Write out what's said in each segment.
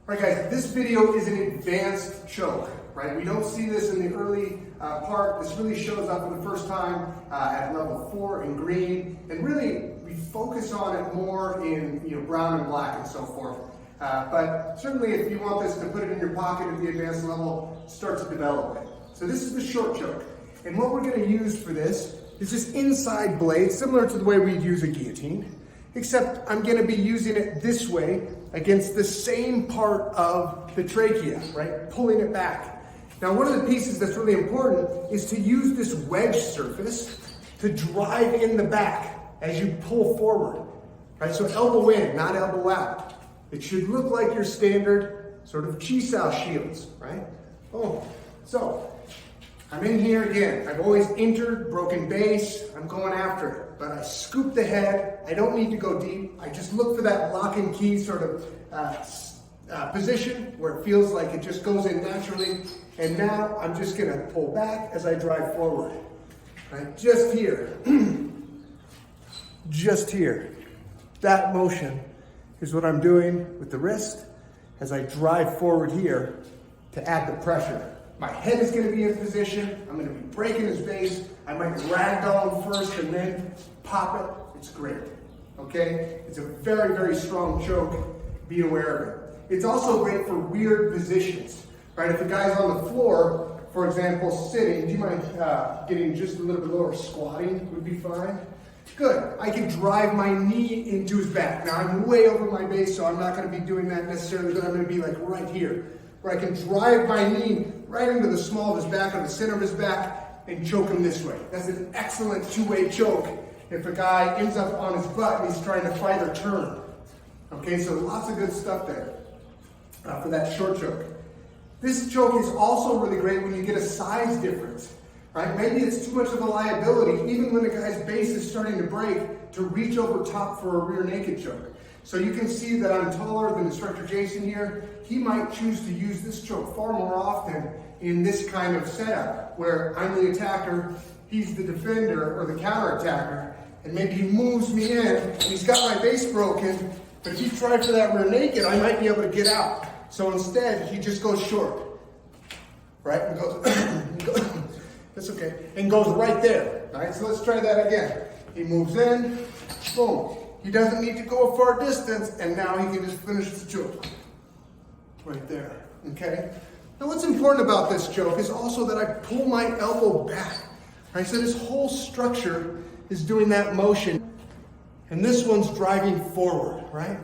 All right, guys, this video is an advanced choke, right? We don't see this in the early part. This really shows up for the first time at level 4 in green, and really we focus on it more in brown and black and so forth. But certainly if you want this to put it in your pocket at the advanced level, start to develop it. So this is the short choke. And what we're going to use for this is this inside blade, similar to the way we'd use a guillotine, except I'm going to be using it this way against the same part of the trachea, right? Pulling it back. Now, one of the pieces that's really important is to use this wedge surface to drive in the back as you pull forward, right? So elbow in, not elbow out. It should look like your standard sort of Chisao shields, right? Oh, so I'm in here again. I've always entered, broken base, I'm going after it. But I scoop the head, I don't need to go deep. I just look for that lock and key sort of position where it feels like it just goes in naturally. And now I'm just gonna pull back as I drive forward. Right, just here, just here. That motion is what I'm doing with the wrist as I drive forward here to add the pressure. My head is gonna be in position, I'm gonna be breaking his base, I might ragdoll him first and then pop it. It's great, okay? It's a very, very strong choke. Be aware of it. It's also great for weird positions, right? If a guy's on the floor, for example, sitting, do you mind getting just a little bit lower? Squatting would be fine. Good. I can drive my knee into his back. Now I'm way over my base, so I'm not gonna be doing that necessarily, but I'm gonna be like right here, where I can drive my knee right into the small of his back or the center of his back and choke him this way. That's an excellent two-way choke if a guy ends up on his butt and he's trying to fight or turn. Okay, so lots of good stuff there for that short choke. This choke is also really great when you get a size difference, right? Maybe it's too much of a liability, even when a guy's base is starting to break, to reach over top for a rear naked choke. So you can see that I'm taller than Instructor Jason here. He might choose to use this choke far more often in this kind of setup, where I'm the attacker, he's the defender or the counter attacker, and maybe he moves me in, and he's got my base broken, but if he tried for that rear naked, I might be able to get out. So instead, he just goes short, right? And goes, that's okay, and goes right there, all right? So let's try that again. He moves in, boom. He doesn't need to go a far distance, and now he can just finish the choke. Right there, okay? Now what's important about this choke is also that I pull my elbow back, right? So this whole structure is doing that motion, and this one's driving forward, right?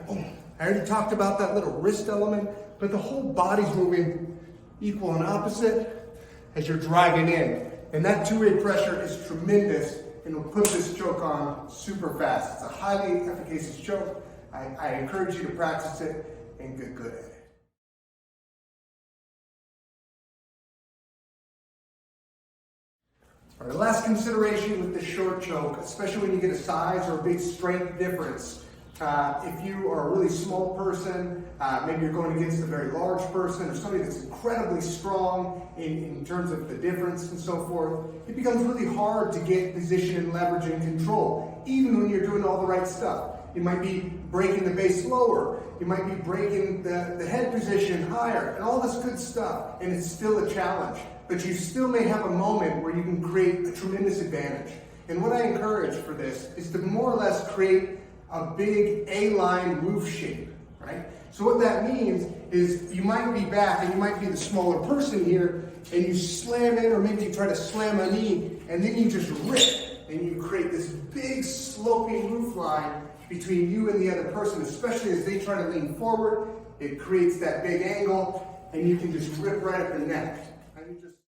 I already talked about that little wrist element, but the whole body's moving equal and opposite as you're driving in. And that two-way pressure is tremendous, and will put this choke on super fast. It's a highly efficacious choke. I encourage you to practice it and get good at it. All right, last consideration with the short choke, especially when you get a size or a big strength difference. If you are a really small person, maybe you're going against a very large person or somebody that's incredibly strong in terms of the difference and so forth, it becomes really hard to get position and leverage and control, even when you're doing all the right stuff. You might be breaking the base lower, you might be breaking the head position higher, and all this good stuff, and it's still a challenge. But you still may have a moment where you can create a tremendous advantage. And what I encourage for this is to more or less create a big A-line roof shape, right? So what that means is you might be back and you might be the smaller person here and you slam in, or maybe you try to slam a knee and then you just rip and you create this big sloping roof line between you and the other person, especially as they try to lean forward. It creates that big angle and you can just rip right up their neck.